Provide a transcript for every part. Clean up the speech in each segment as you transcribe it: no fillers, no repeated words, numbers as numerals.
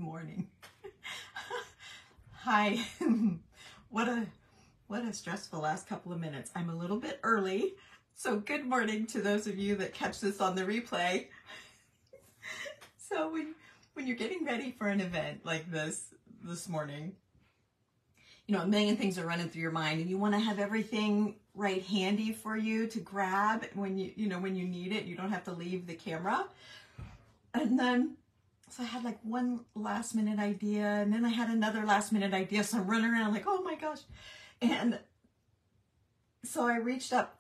morning. Hi. What a stressful last couple of minutes. I'm a little bit early, so good morning to those of you that catch this on the replay. So when you're getting ready for an event like this morning, you know, a million things are running through your mind, and you want to have everything right handy for you to grab when you need it. You don't have to leave the camera. And then, so I had like one last minute idea, and then I had another last minute idea. So I'm running around like, oh my gosh. And so I reached up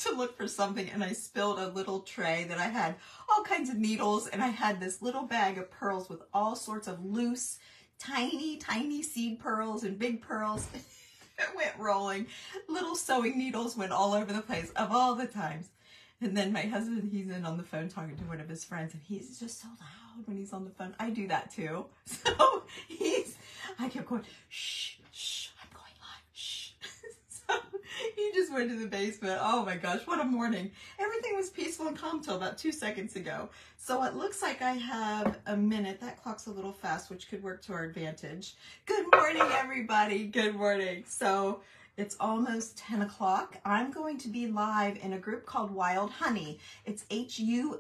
to look for something, and I spilled a little tray that I had all kinds of needles, and I had this little bag of pearls with all sorts of loose, tiny seed pearls and big pearls. It went rolling. Little sewing needles went all over the place of all the times. And then my husband, he's in on the phone talking to one of his friends, and he's just so loud when he's on the phone. I do that too. So I kept going, shh, I'm going live, shh. So he just went to the basement. Oh my gosh, what a morning. Everything was peaceful and calm till about 2 seconds ago. So it looks like I have a minute. That clock's a little fast, which could work to our advantage. Good morning, everybody. Good morning. So it's almost 10 o'clock. I'm going to be live in a group called Wild Honey. It's Hunny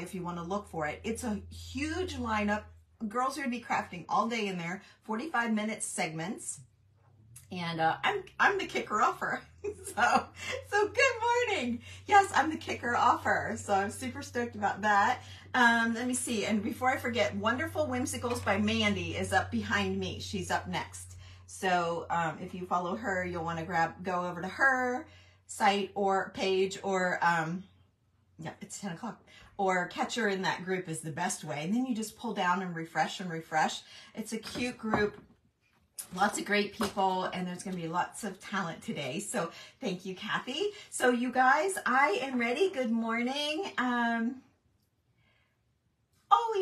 if you want to look for it. It's a huge lineup. Girls are going to be crafting all day in there, 45-minute segments. And I'm the kicker offer. So good morning. Yes, I'm the kicker offer. So I'm super stoked about that. Let me see. And before I forget, Wonderful Whimsicals by Mandy is up behind me. She's up next. So if you follow her, you'll want to go over to her site or page, or yeah, it's 10 o'clock, or catch her in that group is the best way. And then you just pull down and refresh. It's a cute group, lots of great people, and there's going to be lots of talent today. So thank you, Kathy. So you guys, I am ready. Good morning. Oh,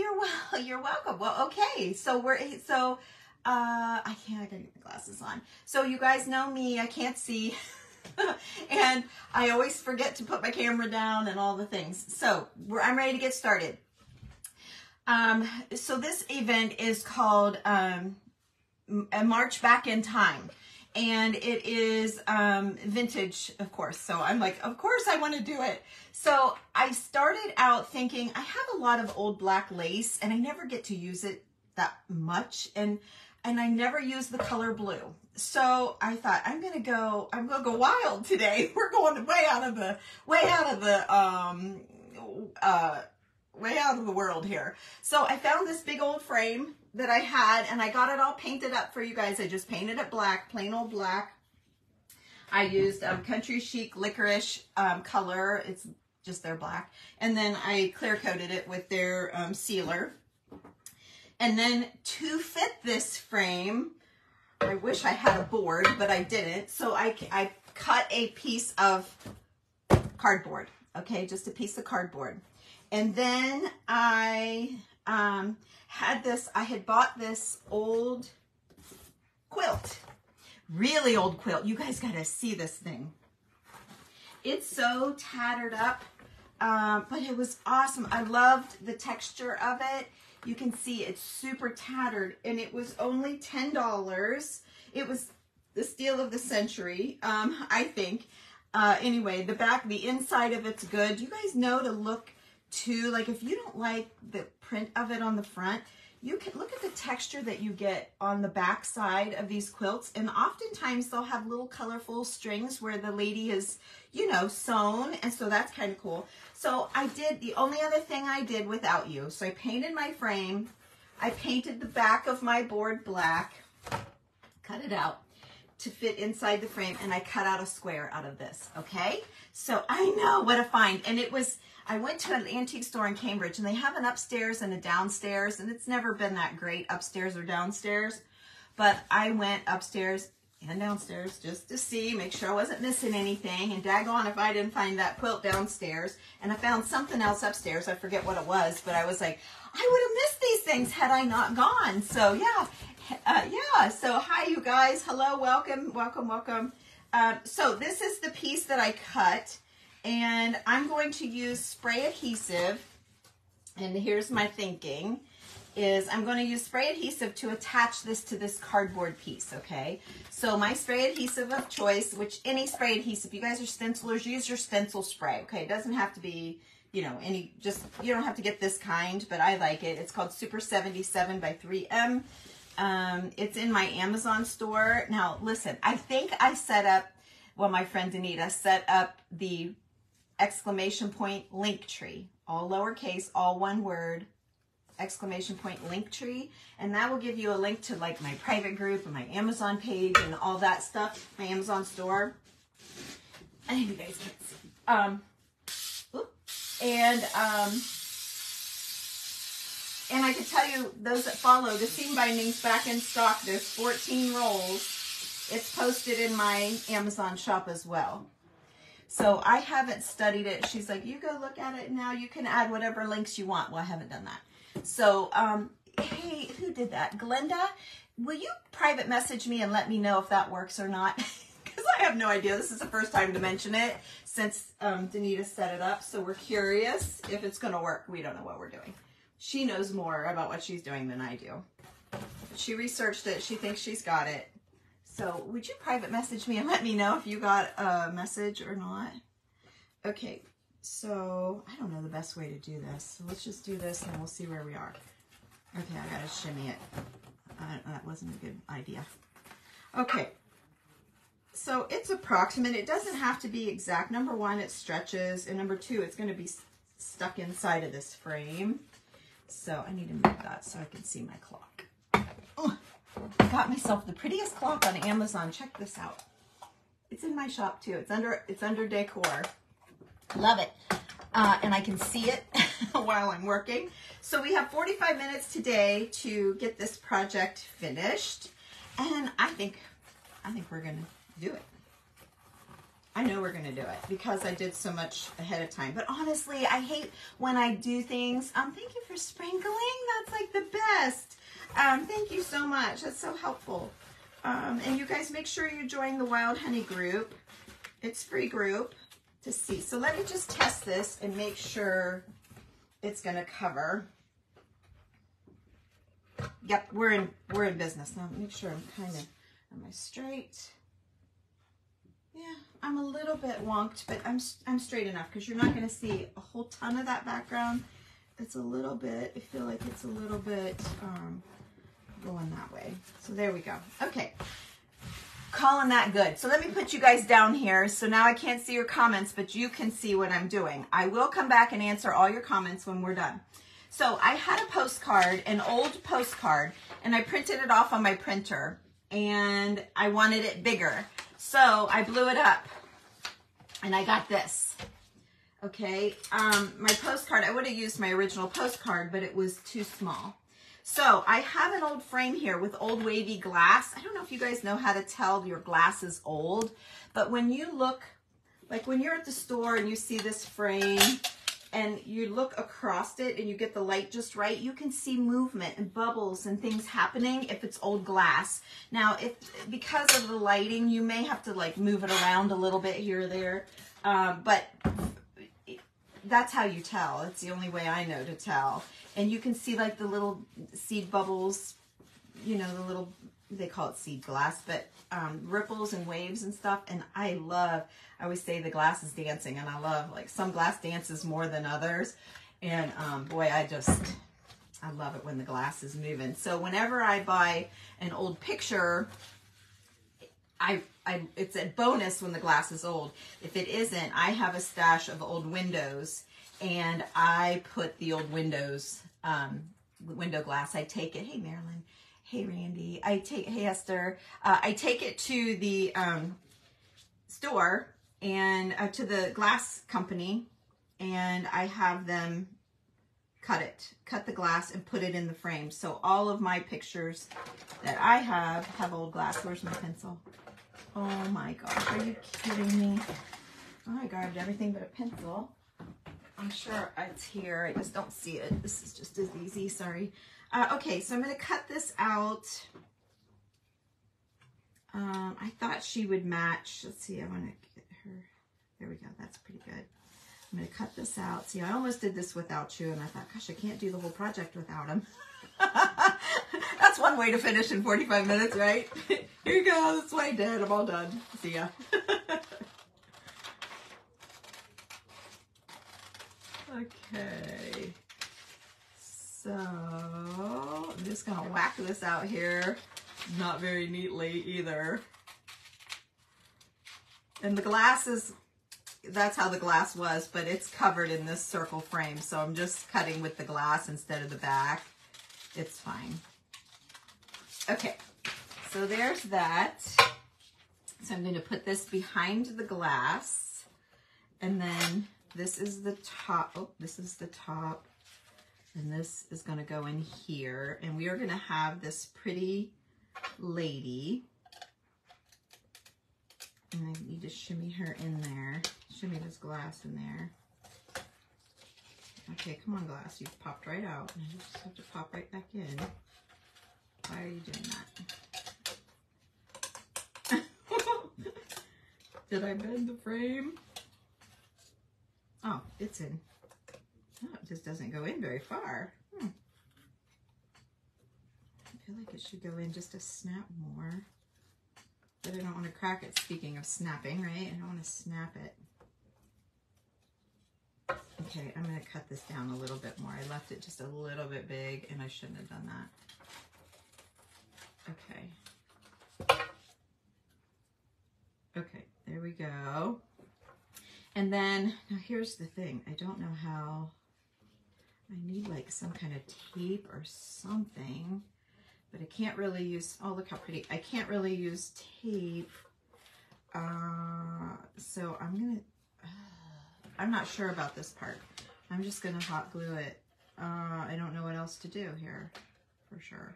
you're welcome. Well, okay. I gotta get my glasses on. So you guys know me, I can't see. And I always forget to put my camera down and all the things. So I'm ready to get started. So this event is called A March Back in Time. And it is vintage, of course. So I'm like, of course I want to do it. So I started out thinking, I have a lot of old black lace, and I never get to use it that much. And I never use the color blue. So I thought, I'm gonna go wild today. We're going way out of the world here. So I found this big old frame that I had, and I got it all painted up for you guys. I just painted it black, plain old black. I used Country Chic Licorice color. It's just their black. And then I clear coated it with their sealer. And then to fit this frame, I wish I had a board, but I didn't. So I cut a piece of cardboard, okay, just a piece of cardboard. And then I had bought this old quilt, really old quilt. You guys gotta see this thing. It's so tattered up, but it was awesome. I loved the texture of it. You can see it's super tattered, and it was only $10. It was the steal of the century, I think. Anyway, the inside of it's good. You guys know to look too, like if you don't like the print of it on the front, you can look at the texture that you get on the back side of these quilts, and oftentimes they'll have little colorful strings where the lady has, you know, sewn, and so that's kind of cool. So the only other thing I did without you, so I painted my frame, I painted the back of my board black, cut it out to fit inside the frame, and I cut out a square out of this, okay? So I know, what a find. And I went to an antique store in Cambridge, and they have an upstairs and a downstairs, and it's never been that great upstairs or downstairs, but I went upstairs and downstairs just to see, make sure I wasn't missing anything, and daggone if I didn't find that quilt downstairs. And I found something else upstairs. I forget what it was, but I was like, I would have missed these things had I not gone. So yeah, so hi you guys, hello, welcome. So this is the piece that I cut, and I'm going to use spray adhesive and here's my thinking, is I'm going to use spray adhesive to attach this to this cardboard piece, okay? So my spray adhesive of choice, which any spray adhesive, you guys are stencilers, use your stencil spray, okay? It doesn't have to be, you know, you don't have to get this kind, but I like it. It's called Super 77 by 3M. It's in my Amazon store. Now, listen, I think I set up, well, my friend Anita set up the exclamation point link tree, all lowercase, all one word, exclamation point link tree, and that will give you a link to like my private group and my Amazon page and all that stuff, my Amazon store. I think you guys can see. And I can tell you, those that follow, the seam bindings back in stock. There's 14 rolls. It's posted in my Amazon shop as well. So I haven't studied it. She's like, you go look at it now. You can add whatever links you want. Well, I haven't done that. So, hey, who did that? Glenda, will you private message me and let me know if that works or not? Because I have no idea. This is the first time to mention it since Danita set it up. So we're curious if it's going to work. We don't know what we're doing. She knows more about what she's doing than I do. She researched it. She thinks she's got it. So would you private message me and let me know if you got a message or not? Okay. So, I don't know the best way to do this. So let's just do this and we'll see where we are. Okay, I gotta shimmy it. That wasn't a good idea. Okay. So it's approximate. It doesn't have to be exact. Number one, it stretches. And number two, it's going to be stuck inside of this frame. So I need to move that so I can see my clock. Oh, I got myself the prettiest clock on Amazon. Check this out. It's in my shop too. It's under decor. Love it. And I can see it while I'm working. So we have 45 minutes today to get this project finished. And I think we're going to do it. I know we're going to do it because I did so much ahead of time. But honestly, I hate when I do things. Thank you for sprinkling. That's like the best. Thank you so much. That's so helpful. And you guys make sure you join the Wild Honey group. It's free group to see. So let me just test this and make sure it's going to cover. Yep, we're in business. Now make sure I'm kind of, am I straight? Yeah, I'm a little bit wonked, but I'm straight enough because you're not going to see a whole ton of that background. It's a little bit, I feel like it's a little bit going that way. So there we go. Okay. Calling that good. So let me put you guys down here. So now I can't see your comments, but you can see what I'm doing. I will come back and answer all your comments when we're done. So I had a postcard, an old postcard, and I printed it off on my printer, and I wanted it bigger. So I blew it up, and I got this. Okay, my postcard, I would have used my original postcard, but it was too small. So I have an old frame here with old wavy glass. I don't know if you guys know how to tell your glass is old, but when you look, like when you're at the store and you see this frame and you look across it and you get the light just right, you can see movement and bubbles and things happening if it's old glass. Now, because of the lighting, you may have to like move it around a little bit here or there, but that's how you tell. It's the only way I know to tell. And you can see like the little seed bubbles, you know, the little, they call it seed glass, but ripples and waves and stuff. And I always say the glass is dancing, and I love, like, some glass dances more than others. And boy, I love it when the glass is moving. So whenever I buy an old picture, it's a bonus when the glass is old. If it isn't, I have a stash of old windows, and I put the old windows, window glass, I take it, hey Marilyn, hey Randy, hey Esther, I take it to the store and to the glass company, and I have them cut the glass and put it in the frame. So all of my pictures that I have old glass. Where's my pencil? Oh my gosh, are you kidding me? Oh, I grabbed everything but a pencil. I'm sure it's here. I just don't see it. This is just as easy. Sorry. Okay, so I'm going to cut this out. I thought she would match. Let's see. I want to get her. There we go. That's pretty good. I'm going to cut this out. See, I almost did this without you, and I thought, gosh, I can't do the whole project without him. That's one way to finish in 45 minutes, right? Here you go. That's what I did. I'm all done. See ya. Okay. So I'm just going to whack this out here. Not very neatly either. And the glass is, that's how the glass was, but it's covered in this circle frame. So I'm just cutting with the glass instead of the back. It's fine. Okay, so there's that. So I'm going to put this behind the glass. And then this is the top. Oh, this is the top. And this is going to go in here. And we are going to have this pretty lady. And I need to shimmy her in there. Shimmy this glass in there. Okay, come on, glass. You've popped right out. And you just have to pop right back in. Why are you doing that? Did I bend the frame? Oh, it's in. Oh, it just doesn't go in very far. I feel like it should go in just a snap more. But I don't want to crack it. Speaking of snapping, right? I don't want to snap it. Okay, I'm going to cut this down a little bit more. I left it just a little bit big, and I shouldn't have done that. Okay. Okay, there we go. And then, now here's the thing. I don't know how, I need like some kind of tape or something, but I can't really use, oh, look how pretty. I can't really use tape. So I'm going to, I'm not sure about this part. I'm just going to hot glue it. I don't know what else to do here for sure.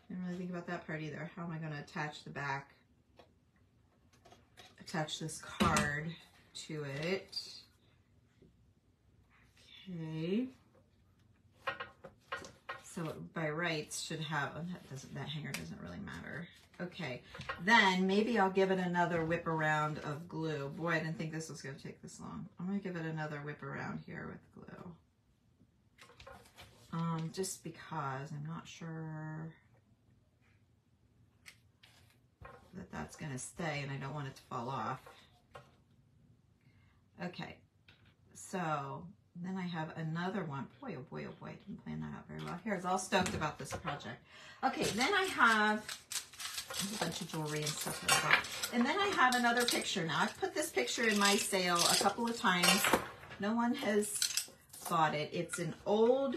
Didn't really think about that part either. How am I going to attach the back? Attach this card to it. Okay. So it, by rights should have, oh, that hanger doesn't really matter. Okay, then maybe I'll give it another whip around of glue. Boy, I didn't think this was going to take this long. I'm going to give it another whip around here with glue. Just because I'm not sure that that's going to stay and I don't want it to fall off. Okay, so then I have another one. Boy, oh boy, oh boy, I didn't plan that out very well. Here, I was all stoked about this project. Okay, then I have a bunch of jewelry and stuff like that. And then I have another picture. Now, I've put this picture in my sale a couple of times. No one has bought it. It's an old,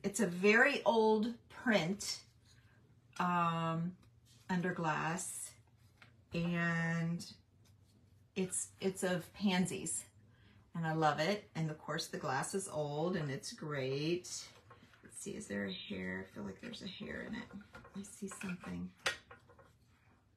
it's a very old print under glass. And it's of pansies. And I love it. And of course, the glass is old and it's great. Let's see, is there a hair? I feel like there's a hair in it. I see something.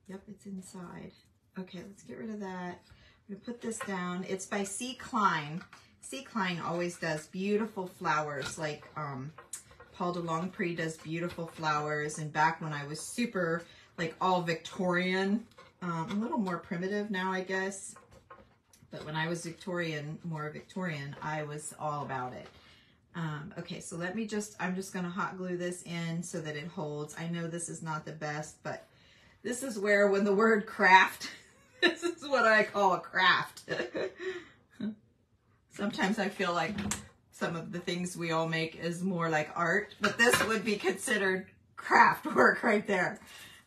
Yep, it's inside. Okay, let's get rid of that. I'm gonna put this down. It's by C. Klein. C. Klein always does beautiful flowers, like Paul de Longpre does beautiful flowers. And back when I was super, like all Victorian, a little more primitive now, I guess. But when I was Victorian, more Victorian, I was all about it. Okay, so let me just, I'm just going to hot glue this in so that it holds. I know this is not the best, but this is where, when the word craft, this is what I call a craft. Sometimes I feel like some of the things we all make is more like art, but this would be considered craft work right there.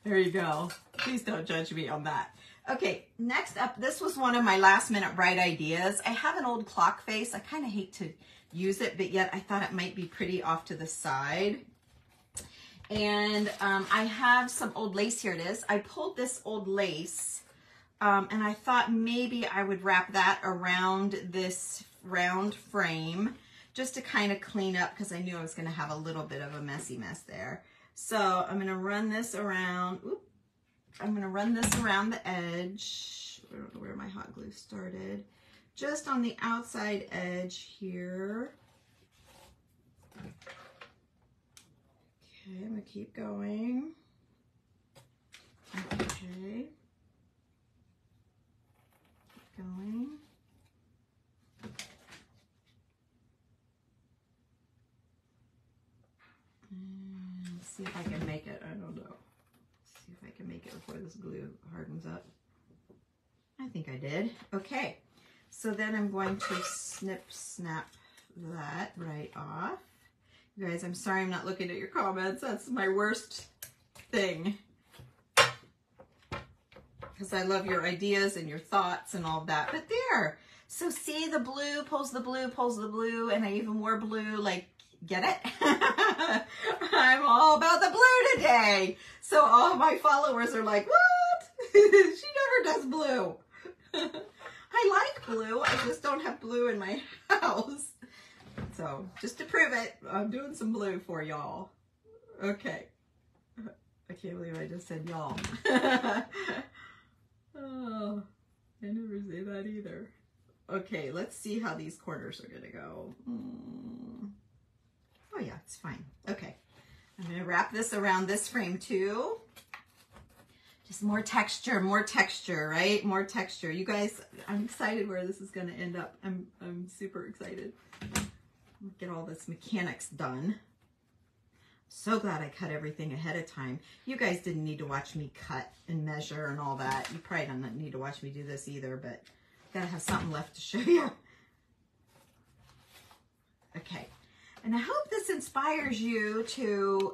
There you go. Please don't judge me on that. Okay, next up, this was one of my last minute bright ideas. I have an old clock face. I kind of hate to use it, but yet I thought it might be pretty off to the side. And I have some old lace. Here it is. I pulled this old lace and I thought maybe I would wrap that around this round frame just to kind of clean up, because I knew I was going to have a little bit of a messy mess there. So I'm going to run this around. Oops. I'm going to run this around the edge. I don't know where my hot glue started. Just on the outside edge here. Okay, I'm going to keep going. Okay. going. Let's see if I can make it. I don't know. Let's see if I can make it before this glue hardens up. I think I did. Okay, so then I'm going to snap that right off. You guys, I'm sorry I'm not looking at your comments. That's my worst thing. Because I love your ideas and your thoughts and all that. But there. So see, the blue pulls the blue, and I even wore blue. Like, get it? I'm all about the blue today. So all my followers are like, what? She never does blue. I like blue. I just don't have blue in my house. So just to prove it, I'm doing some blue for y'all. Okay. I can't believe I just said y'all. Oh, I never say that either. Okay, let's see how these corners are going to go. Oh yeah, it's fine. Okay, I'm going to wrap this around this frame too. Just more texture, right? More texture. You guys, I'm excited where this is going to end up. I'm super excited. Get all this mechanics done. So glad I cut everything ahead of time. You guys didn't need to watch me cut and measure and all that. You probably don't need to watch me do this either, but gotta have something left to show you. Okay, and I hope this inspires you to,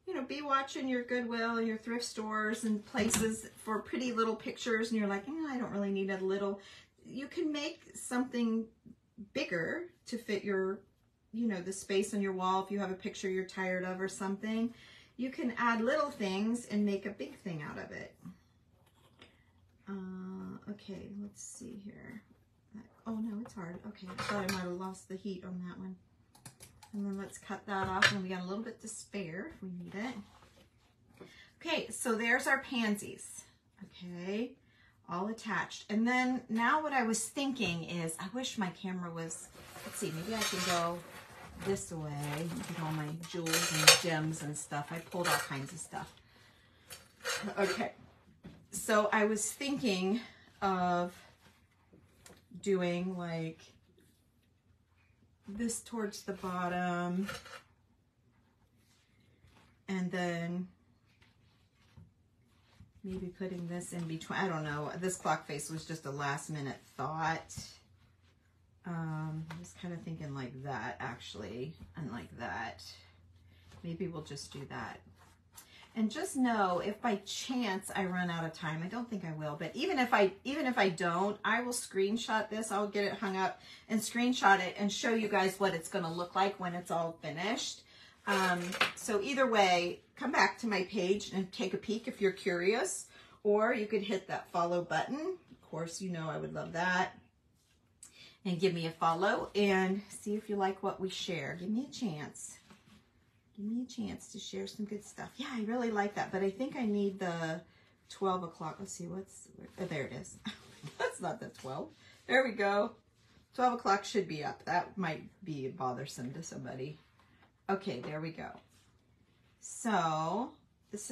you know, be watching your Goodwill and your thrift stores and places for pretty little pictures, and you're like, I don't really need a little. You can make something bigger to fit your, you know, the space on your wall. If you have a picture you're tired of or something, you can add little things and make a big thing out of it. Okay, let's see here. Oh no, it's hard. Okay, I thought I might have lost the heat on that one. And then let's cut that off, and we got a little bit to spare if we need it. Okay, so there's our pansies. Okay, all attached. And then now what I was thinking is, I wish my camera was, let's see, maybe I can go this way. Look at all my jewels and gems and stuff. I pulled all kinds of stuff. Okay, so I was thinking of doing like this towards the bottom, and then maybe putting this in between. I don't know. This clock face was just a last minute thought. I was kind of thinking like that actually, and like that. Maybe we'll just do that. And just know, if by chance I run out of time, I don't think I will, but even if I don't, I will screenshot this. I'll get it hung up and screenshot it and show you guys what it's going to look like when it's all finished. So either way, come back to my page and take a peek if you're curious, or you could hit that follow button. Of course, you know I would love that. And give me a follow and see if you like what we share. Give me a chance. Give me a chance to share some good stuff. Yeah, I really like that, but I think I need the 12 o'clock. Let's see, oh, there it is. That's not the 12. There we go. 12 o'clock should be up. That might be bothersome to somebody. Okay, there we go. So this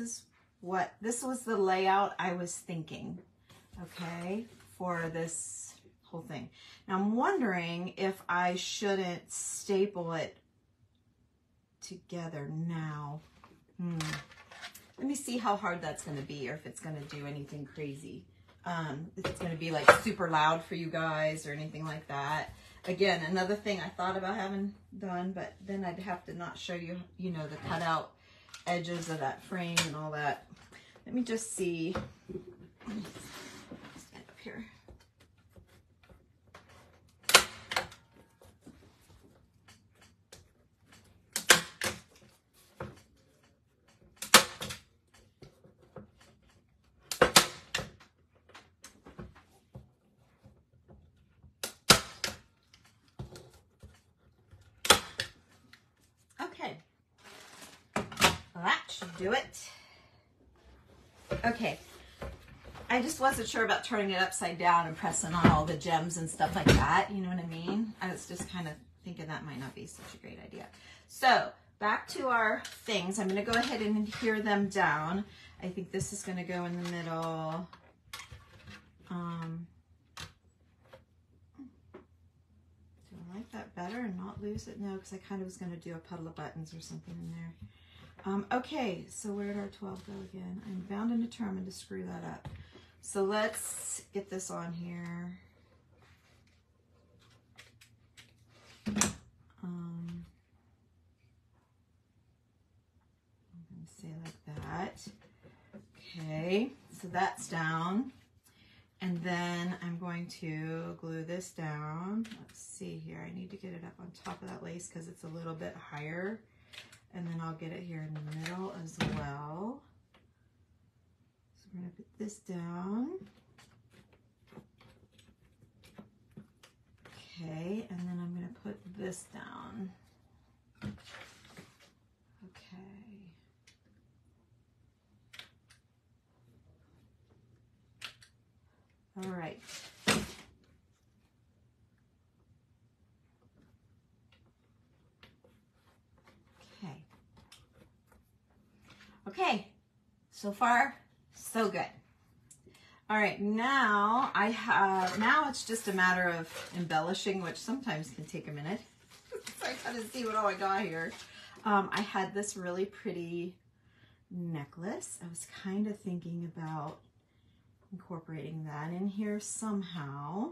was the layout I was thinking, okay, for this whole thing. Now I'm wondering if I shouldn't staple it together now. Let me see how hard that's going to be, or if it's going to do anything crazy. If it's going to be like super loud for you guys or anything like that. Again, another thing I thought about having done, but then I'd have to not show you, you know, the cutout edges of that frame and all that. Let me just see. Stand up here. Okay, well, that should do it. Okay, I just wasn't sure about turning it upside down and pressing on all the gems and stuff like that, you know what I mean? I was just kind of thinking that might not be such a great idea. So, back to our things. I'm going to go ahead and adhere them down. I think this is going to go in the middle. that better and not lose it? No, because I kind of was going to do a puddle of buttons or something in there. Okay, so where did our 12 go again? I'm bound and determined to screw that up. So let's get this on here. I'm going to say like that. Okay, so that's down. And then I'm going to glue this down. Let's see here. I need to get it up on top of that lace because it's a little bit higher. And then I'll get it here in the middle as well. So we're going to put this down. Okay, and then I'm going to put this down. Okay. All right. Okay. Okay, so far, so good. All right, now it's just a matter of embellishing, which sometimes can take a minute. So I gotta see what all I got here. I had this really pretty necklace. I was kind of thinking about incorporating that in here somehow.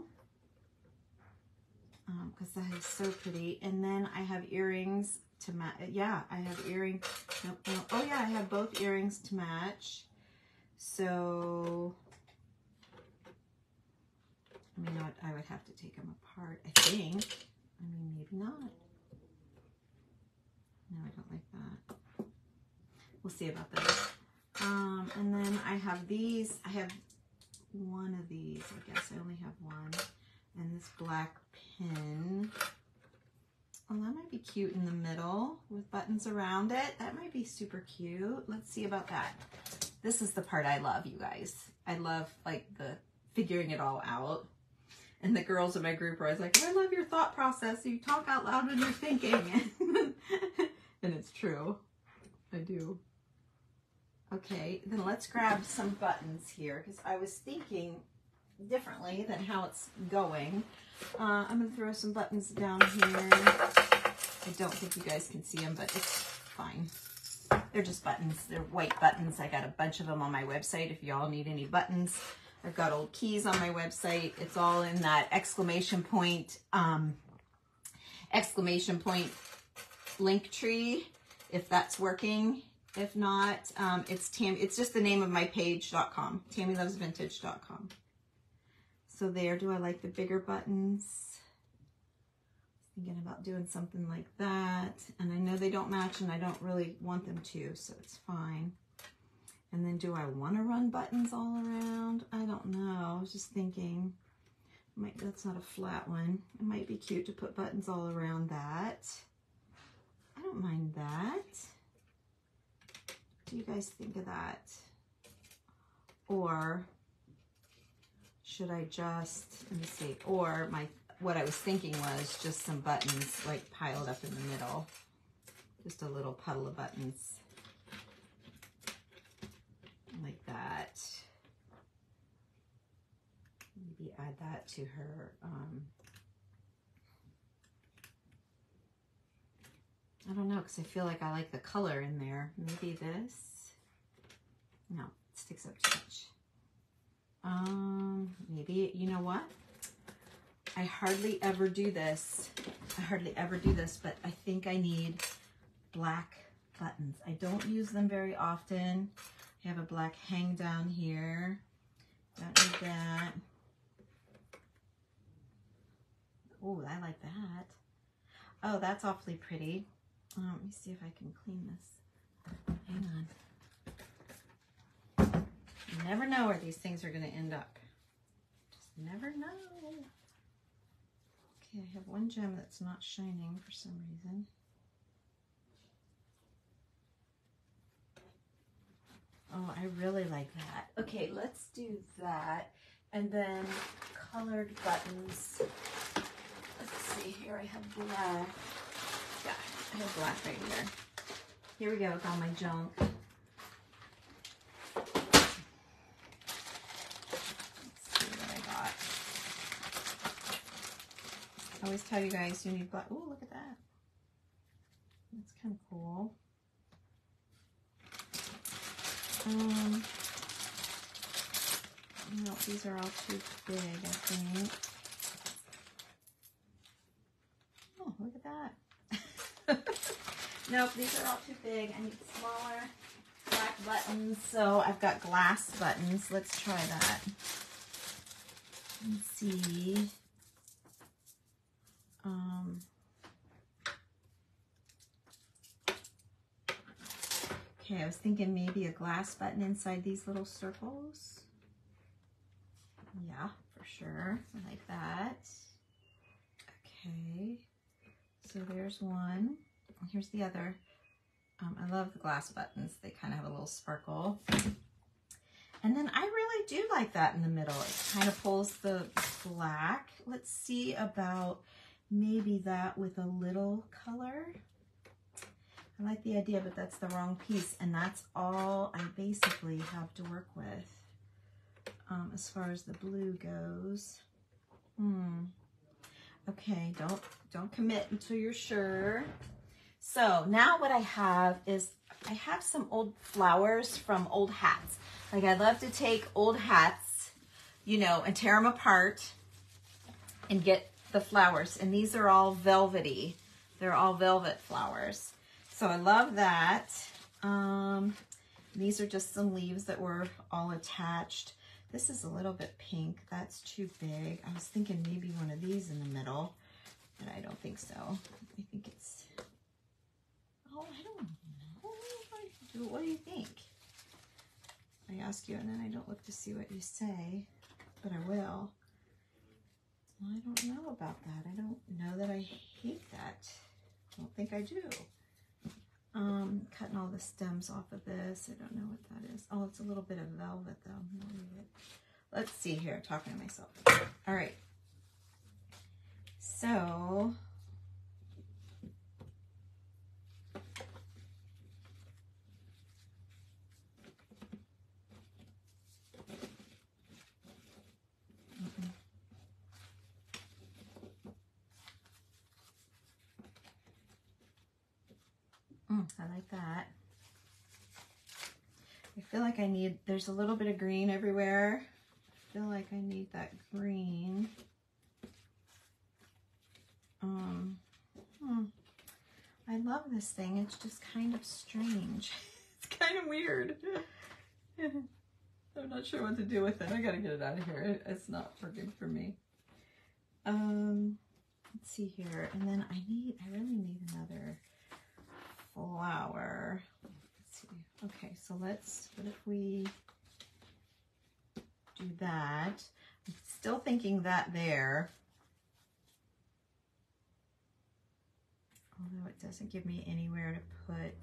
Because that is so pretty. And then I have earrings to match. Yeah, I have earrings. Nope, nope. Oh yeah, I have both earrings to match. So, I mean, I would have to take them apart, I think. I mean, maybe not. No, I don't like that. We'll see about this. And then I have these. I have one of these, I guess. I only have one. And this black pin. Oh, that might be cute in the middle with buttons around it. That might be super cute. Let's see about that. This is the part I love, you guys. I love like the figuring it all out. And the girls in my group are always like, I love your thought process. You talk out loud when you're thinking. And it's true. I do. Okay, then let's grab some buttons here because I was thinking differently than how it's going. I'm going to throw some buttons down here. I don't think you guys can see them, but it's fine. They're just buttons. They're white buttons. I got a bunch of them on my website if y'all need any buttons. I've got old keys on my website. It's all in that exclamation point link tree, if that's working. If not, it's just the name of my page.com, TamiLovesVintage.com. So there, do I like the bigger buttons? Thinking about doing something like that. And I know they don't match and I don't really want them to, so it's fine. And then do I want to run buttons all around? I don't know. I was just thinking, that's not a flat one. It might be cute to put buttons all around that. I don't mind that. What do you guys think of that? Or should I just, let me see, or what I was thinking was just some buttons like piled up in the middle. Just a little puddle of buttons. Like that. Maybe add that to her. I don't know, because I feel like I like the color in there. Maybe this. No, it sticks up too much. Maybe, you know what? I hardly ever do this. But I think I need black buttons. I don't use them very often. I have a black hang down here. Don't need that. Oh, I like that. Oh, that's awfully pretty. Let me see if I can clean this. Hang on. You never know where these things are going to end up. Just never know. Okay, I have one gem that's not shining for some reason. Oh, I really like that. Okay, let's do that. And then colored buttons. Let's see here, I have black. Yeah, I have black right here. Here we go with all my junk. Let's see what I got. I always tell you guys you need black. Oh, look at that. That's kind of cool. No, these are all too big, I think. Oh, look at that. Nope, these are all too big. I need smaller black buttons. So I've got glass buttons. Let's try that. Let's see. Okay, I was thinking maybe a glass button inside these little circles. Yeah, for sure. I like that. Okay, so there's one. Here's the other. I love the glass buttons. They kind of have a little sparkle. And then I really do like that in the middle. It kind of pulls the black. Let's see about maybe that with a little color. I like the idea, but that's the wrong piece. And that's all I basically have to work with as far as the blue goes. Okay, don't commit until you're sure. So now what I have is I have some old flowers from old hats. Like I love to take old hats, you know, and tear them apart and get the flowers. And these are all velvety. They're all velvet flowers. So I love that. These are just some leaves that were all attached. This is a little bit pink. That's too big. I was thinking maybe one of these in the middle, but I don't think so. I think it's, oh, I don't know. What do you think? I ask you and then I don't look to see what you say, but I will. I don't know about that. I don't know that I hate that. I don't think I do. Cutting all the stems off of this. I don't know what that is. Oh, it's a little bit of velvet though. Let's see here, talking to myself. All right. So, I like that. I feel like I need, there's a little bit of green everywhere. I feel like I need that green. I love this thing. It's just kind of strange. It's kind of weird. I'm not sure what to do with it. I gotta get it out of here. It's not working for me. Let's see here. And then I really need another flower. Let's see. Okay, so what if we do that? I'm still thinking that there. Although it doesn't give me anywhere to put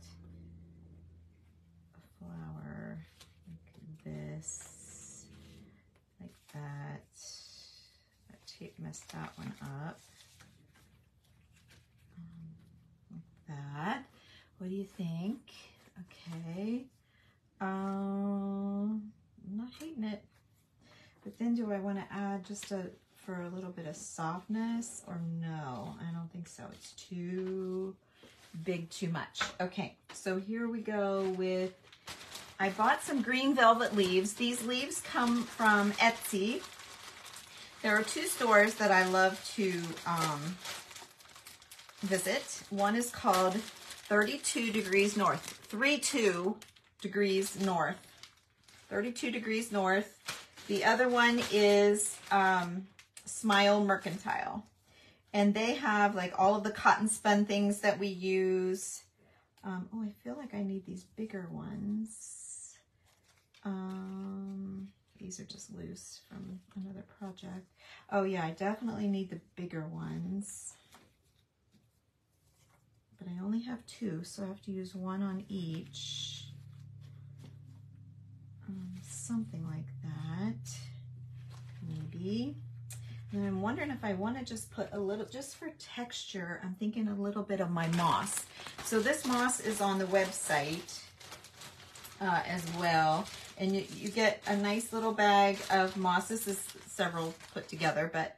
a flower like this, like that. That tape messed that one up. Like that. What do you think? Okay. I'm not hating it. But then do I want to add just for a little bit of softness or no? I don't think so. It's too big, too much. Okay, so here we go with, I bought some green velvet leaves. These leaves come from Etsy. There are two stores that I love to visit. One is called 32 Degrees North. 32 Degrees North. 32 Degrees North. The other one is Smile Mercantile. And they have like all of the cotton spun things that we use. Oh, I feel like I need these bigger ones. These are just loose from another project. Oh yeah, I definitely need the bigger ones. But I only have two, so I have to use one on each. Something like that, maybe. And I'm wondering if I want to just put a little, just for texture, I'm thinking a little bit of my moss. So this moss is on the website as well. And you get a nice little bag of moss. This is several put together, but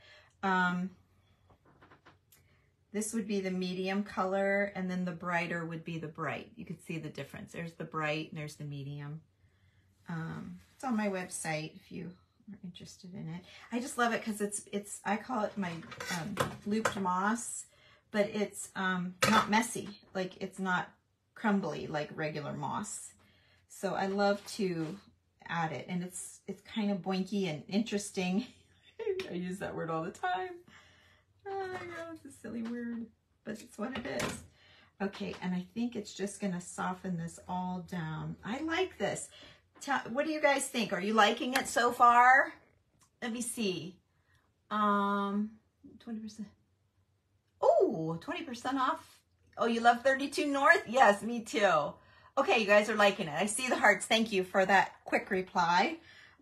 This would be the medium color, and then the brighter would be the bright. You could see the difference. There's the bright and there's the medium. It's on my website if you are interested in it. I just love it because it's I call it my looped moss, but it's not messy. Like, it's not crumbly like regular moss. So I love to add it, and it's kind of boinky and interesting. I use that word all the time. Oh, I know, it's a silly word, but it's what it is. Okay, and I think it's just gonna soften this all down. I like this. What do you guys think? Are you liking it so far? Let me see. 20%. Oh, 20% off. Oh, you love 32 North? Yes, me too. Okay, you guys are liking it. I see the hearts. Thank you for that quick reply.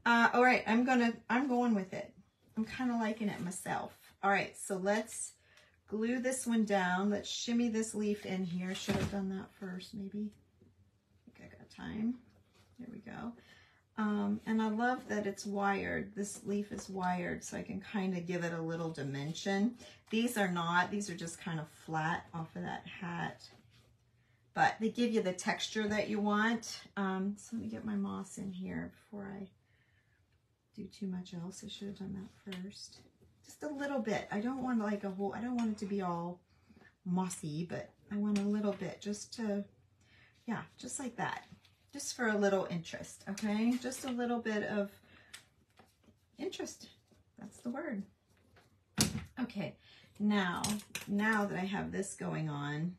All right, I'm going with it. I'm kind of liking it myself. All right, so let's glue this one down. Let's shimmy this leaf in here. Should have done that first, maybe. I think I got time. There we go. And I love that it's wired. This leaf is wired, so I can kind of give it a little dimension. These are not. These are just kind of flat off of that hat. But they give you the texture that you want. So let me get my moss in here before I do too much else. I should have done that first. Just a little bit. I don't want like a whole, I don't want it to be all mossy, but I want a little bit just to, yeah, just like that. Just for a little interest, okay? Just a little bit of interest. That's the word. Okay, now that I have this going on,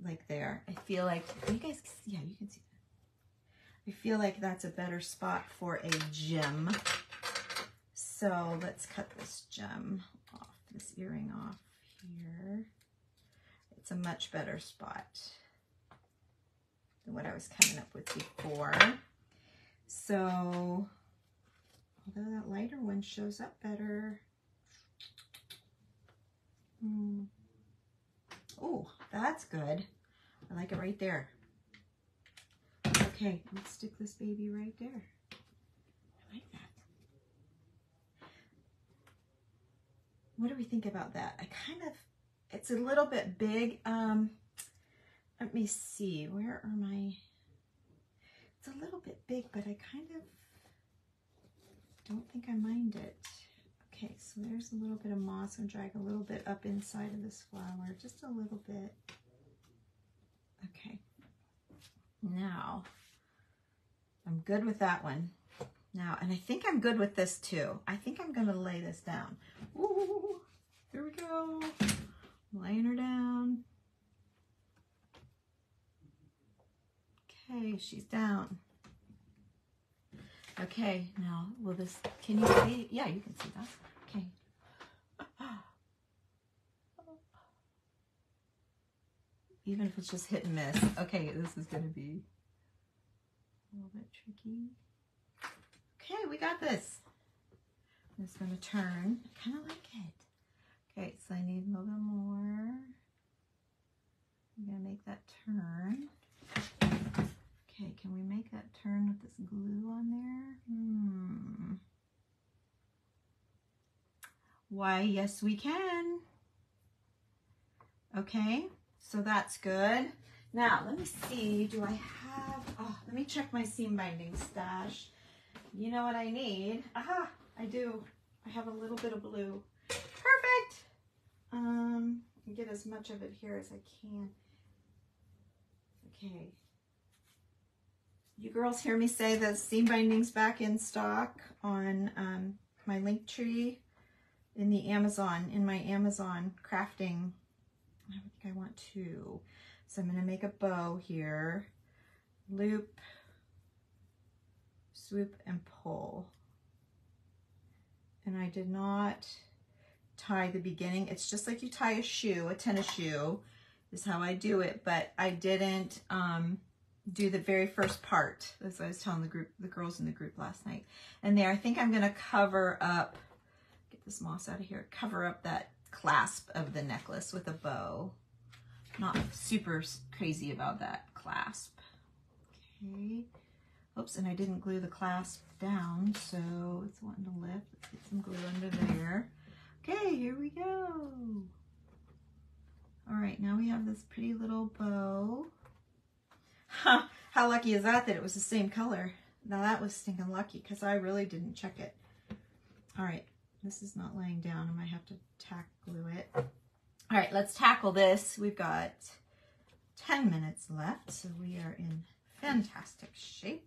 like there, I feel like, you guys, yeah, you can see that. I feel like that's a better spot for a gem. So let's cut this gem off, this earring off here. It's a much better spot than what I was coming up with before. So, although that lighter one shows up better. Oh, that's good. I like it right there. Okay, let's stick this baby right there. I like that. What do we think about that? It's a little bit big. Let me see, where are my, it's a little bit big, but I kind of don't think I mind it. Okay, so there's a little bit of moss and drag a little bit up inside of this flower, just a little bit. Okay, now I'm good with that one. Now, and I think I'm good with this too. I think I'm gonna lay this down. Ooh, here we go. I'm laying her down. Okay, she's down. Okay, now, will this, can you see? Yeah, you can see that. Okay. Even if it's just hit and miss. Okay, this is going to be a little bit tricky. Okay, we got this. I'm just going to turn. I kind of like it. Okay, so I need a little bit more. I'm going to make that turn. Okay, can we make that turn with this glue on there? Why, yes we can. Okay, so that's good. Now, let me see, do I have, let me check my seam binding stash. You know what I need? Aha, I do. I have a little bit of blue. Perfect. Get as much of it here as I can. Okay. You girls hear me say the seam binding's back in stock on my link tree in the Amazon, in my Amazon crafting. I think I want two. So I'm going to make a bow here. Loop, swoop, and pull. And I did not tie the beginning. It's just like you tie a shoe, a tennis shoe is how I do it, but I didn't do the very first part, as I was telling the girls in the group last night. And there, I think I'm gonna cover up, get this moss out of here, cover up that clasp of the necklace with a bow. Not super crazy about that clasp. Okay. Oops, and I didn't glue the clasp down, so it's wanting to lift. Let's get some glue under there. Okay, here we go. All right, now we have this pretty little bow. Huh, how lucky is that it was the same color? Now that was stinking lucky because I really didn't check it. All right, this is not laying down. I might have to tack glue it. All right, let's tackle this. We've got 10 minutes left, so we are in fantastic shape.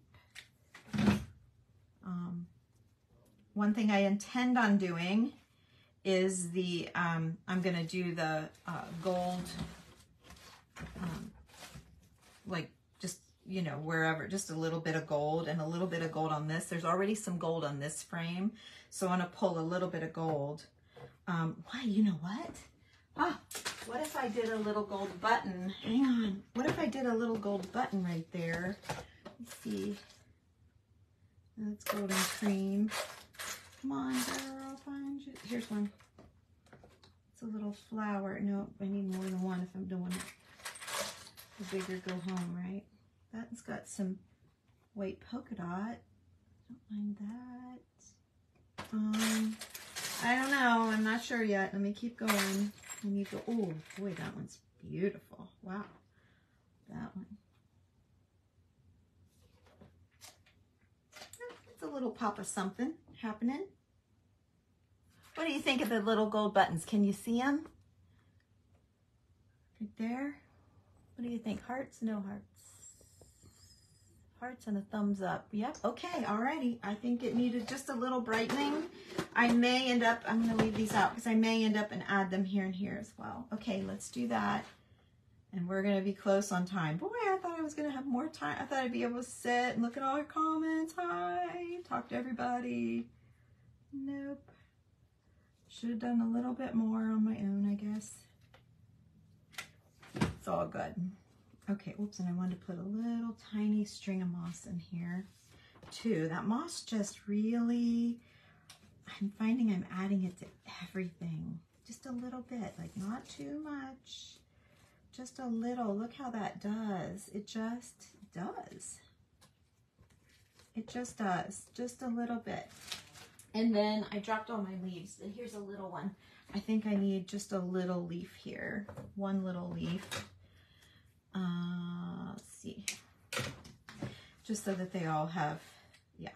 One thing I intend on doing is the, I'm going to do the gold, like just, you know, wherever, just a little bit of gold and a little bit of gold on this. There's already some gold on this frame, so I want to pull a little bit of gold. Why, you know what? Ah, what if I did a little gold button? Hang on. What if I did a little gold button right there? Let's see. That's golden cream. Come on, girl, I'll find you. Here's one. It's a little flower. No, I need more than one if I'm doing it. The bigger go home, right? That's got some white polka dot. Don't mind that. I don't know. I'm not sure yet. Let me keep going. I need to, oh boy, that one's beautiful. Wow. That one. It's a little pop of something happening. What do you think of the little gold buttons? Can you see them? Right there. What do you think? Hearts? No hearts. Hearts and a thumbs up. Yep. Okay. Alrighty. I think it needed just a little brightening. I may end up, I'm going to leave these out because I may end up and add them here and here as well. Okay. Let's do that. And we're going to be close on time. Boy, I thought I was going to have more time. I thought I'd be able to sit and look at all your comments. Hi. Talk to everybody. Nope. Should have done a little bit more on my own, I guess. It's all good. Okay, oops, and I wanted to put a little tiny string of moss in here too. That moss just really, I'm finding I'm adding it to everything. Just a little bit, like not too much. Just a little. Look how that does. It just does. It just does. Just a little bit. And then I dropped all my leaves. Here's a little one. I think I need just a little leaf here. One little leaf. Let's see. Just so that they all have, yeah.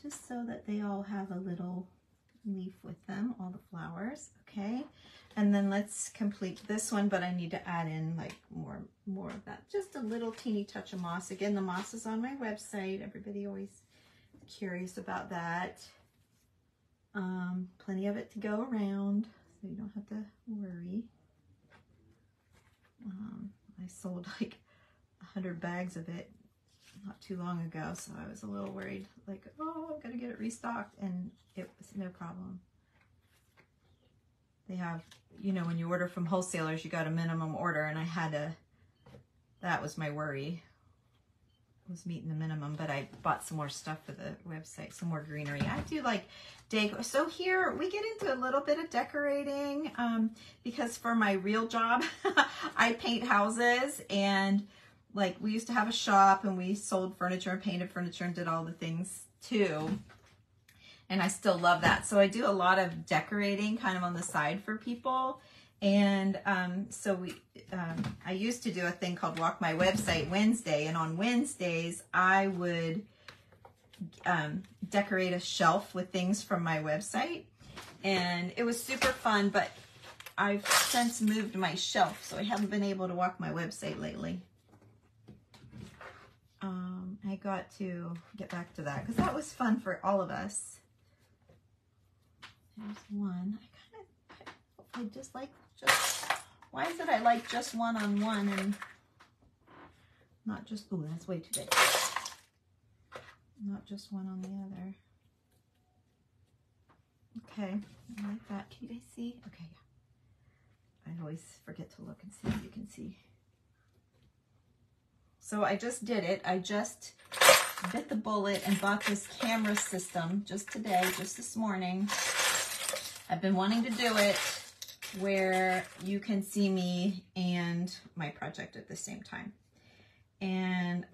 Just so that they all have a little leaf with them, all the flowers. Okay. And then let's complete this one, but I need to add in like more of that. Just a little teeny touch of moss. Again, the moss is on my website. Everybody always curious about that. Plenty of it to go around, so you don't have to worry. I sold like 100 bags of it not too long ago, so I was a little worried, like, oh, I've got to get it restocked, and it was no problem. They have, you know, when you order from wholesalers, you got a minimum order, and I had to, that was my worry, was meeting the minimum, but I bought some more stuff for the website, some more greenery. I do like decor. So here we get into a little bit of decorating because for my real job, I paint houses, and like we used to have a shop and we sold furniture and painted furniture and did all the things too. And I still love that. So I do a lot of decorating kind of on the side for people. And so I used to do a thing called Walk My Website Wednesday, and on Wednesdays I would decorate a shelf with things from my website, and it was super fun, but I've since moved my shelf, so I haven't been able to walk my website lately. I got to get back to that because that was fun for all of us. There's one. I just like, why is it I like just one on one and not just, oh, that's way too big. Not just one on the other. Okay, I like that. Can you guys see? Okay, yeah. I always forget to look and see if you can see. So I just did it. I just bit the bullet and bought this camera system just today, just this morning. I've been wanting to do it where you can see me and my project at the same time. And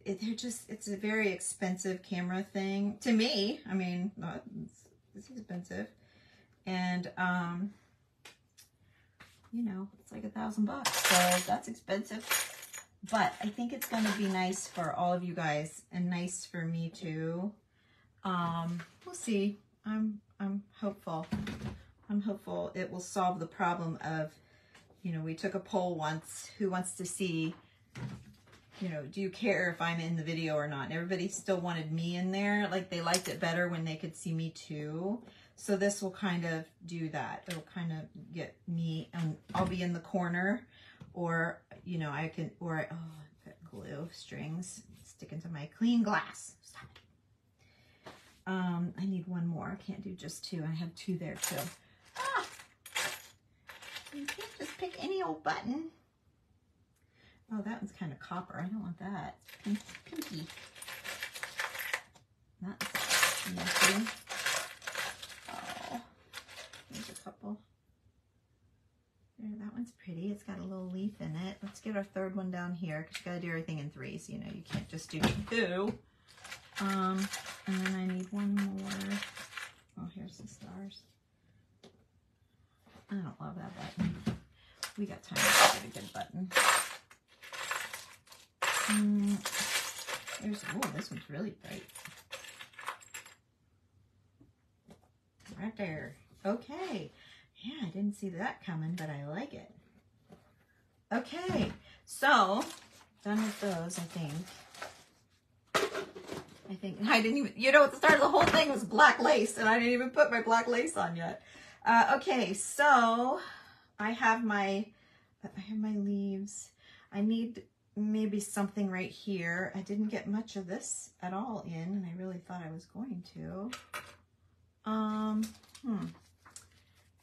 it's a very expensive camera thing to me. I mean, it's expensive. And, you know, it's like $1,000, so that's expensive. But I think it's going to be nice for all of you guys and nice for me too. We'll see. I'm hopeful. I'm hopeful it will solve the problem of, you know, we took a poll once, who wants to see, you know, do you care if I'm in the video or not? And everybody still wanted me in there. Like, they liked it better when they could see me too. So this will kind of do that. It'll kind of get me, and I'll be in the corner, or, you know, I can, or I, oh, I've got glue strings sticking to my clean glass. Stop it. I need one more. I can't do just two. I have two there too. Ah! You can't just pick any old button. Oh, that one's kind of copper. I don't want that. Pinky. That's messy. Oh, there's a couple. There, that one's pretty. It's got a little leaf in it. Let's get our third one down here, because you gotta do everything in threes. You know, you can't just do two. And then I need one more. Oh, here's the stars. I don't love that button. We got time to get a good button. There's, oh, this one's really bright. Right there. Okay. Yeah, I didn't see that coming, but I like it. Okay, so done with those, I think. I didn't even, you know, at the start of the whole thing was black lace, and I didn't even put my black lace on yet. Okay, so I have my leaves. I need maybe something right here. I didn't get much of this at all in, and I really thought I was going to.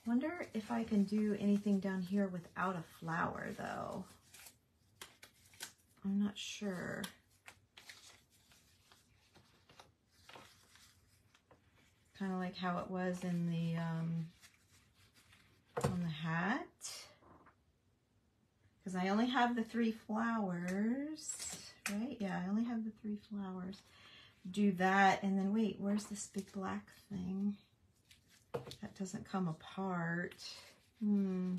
Wonder if I can do anything down here without a flower, though. I'm not sure. Kind of like how it was in the on the hat, because I only have the 3 flowers, right? Yeah, I only have the 3 flowers. Do that, and then wait, where's this big black thing? That doesn't come apart. No.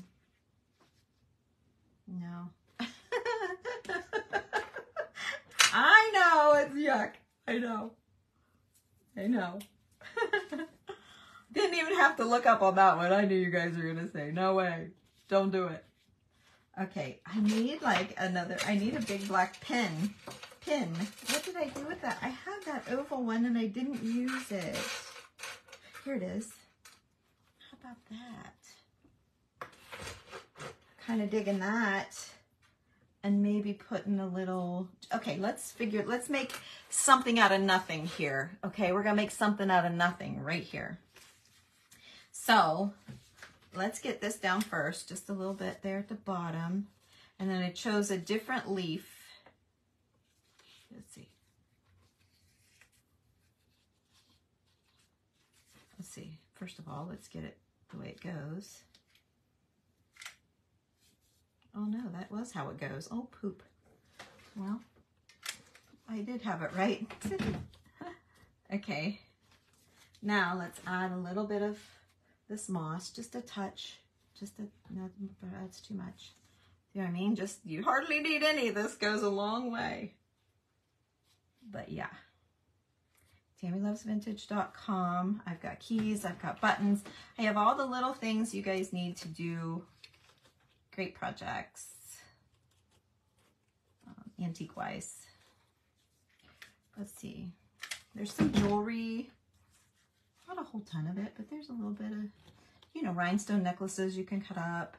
I know, it's yuck. I know. Didn't even have to look up on that one. I knew you guys were gonna say, no way, don't do it. Okay, I need like another, I need a big black pin. What did I do with that? I had that oval one and I didn't use it. Here it is. How about that? Kind of digging that. And maybe putting a little, okay, let's make something out of nothing here. Okay, we're gonna make something out of nothing right here. So let's get this down first, just a little bit there at the bottom. And then I chose a different leaf. Let's see. First of all, let's get it the way it goes. Oh no, that was how it goes. Oh, poop. Well, I did have it right. Okay. Now let's add a little bit of this moss, just a touch. No, that's too much. You know what I mean? You hardly need any. This goes a long way. But yeah. TamiLovesVintage.com. I've got keys, I've got buttons. I have all the little things you guys need to do great projects, antique-wise. Let's see. There's some jewelry. Not a whole ton of it, but there's a little bit of, you know, rhinestone necklaces you can cut up.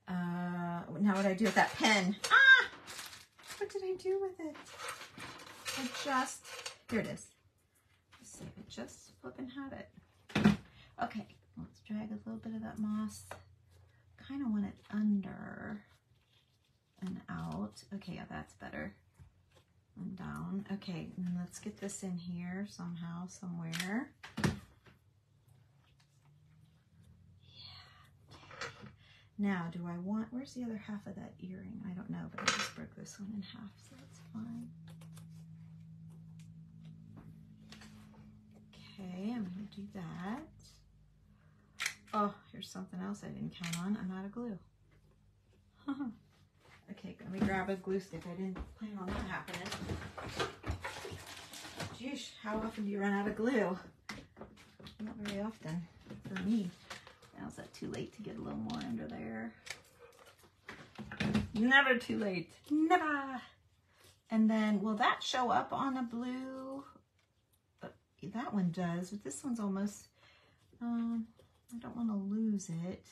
Now what do I do with that pen? Ah! What did I do with it? Here it is. Let's see, I just flipping had it. Okay, let's drag a little bit of that moss. Kind of want it under and out. Okay, yeah, that's better. And down. Okay, and let's get this in here somehow, somewhere. Now, do I want, where's the other half of that earring? I don't know, but I just broke this one in half, so that's fine. Okay, I'm going to do that. Oh, here's something else I didn't count on. I'm out of glue. Okay, let me grab a glue stick. I didn't plan on that happening. Geesh, how often do you run out of glue? Not very often for me. Now is that too late to get a little more under there? Never too late. Never. And then, will that show up on a blue? That one does, but this one's almost, I don't want to lose it.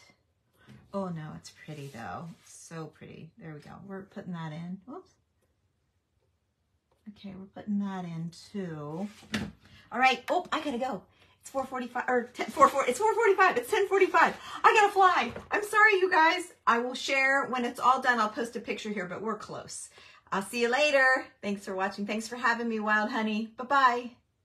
Oh no, it's pretty though. It's so pretty. There we go. We're putting that in. Whoops. Okay, we're putting that in too. All right. Oh, I gotta go. It's 4:45 or 4:45. It's 4:45. It's 10:45. I gotta fly. I'm sorry, you guys. I will share when it's all done. I'll post a picture here, but we're close. I'll see you later. Thanks for watching. Thanks for having me, Wild Honey. Bye-bye.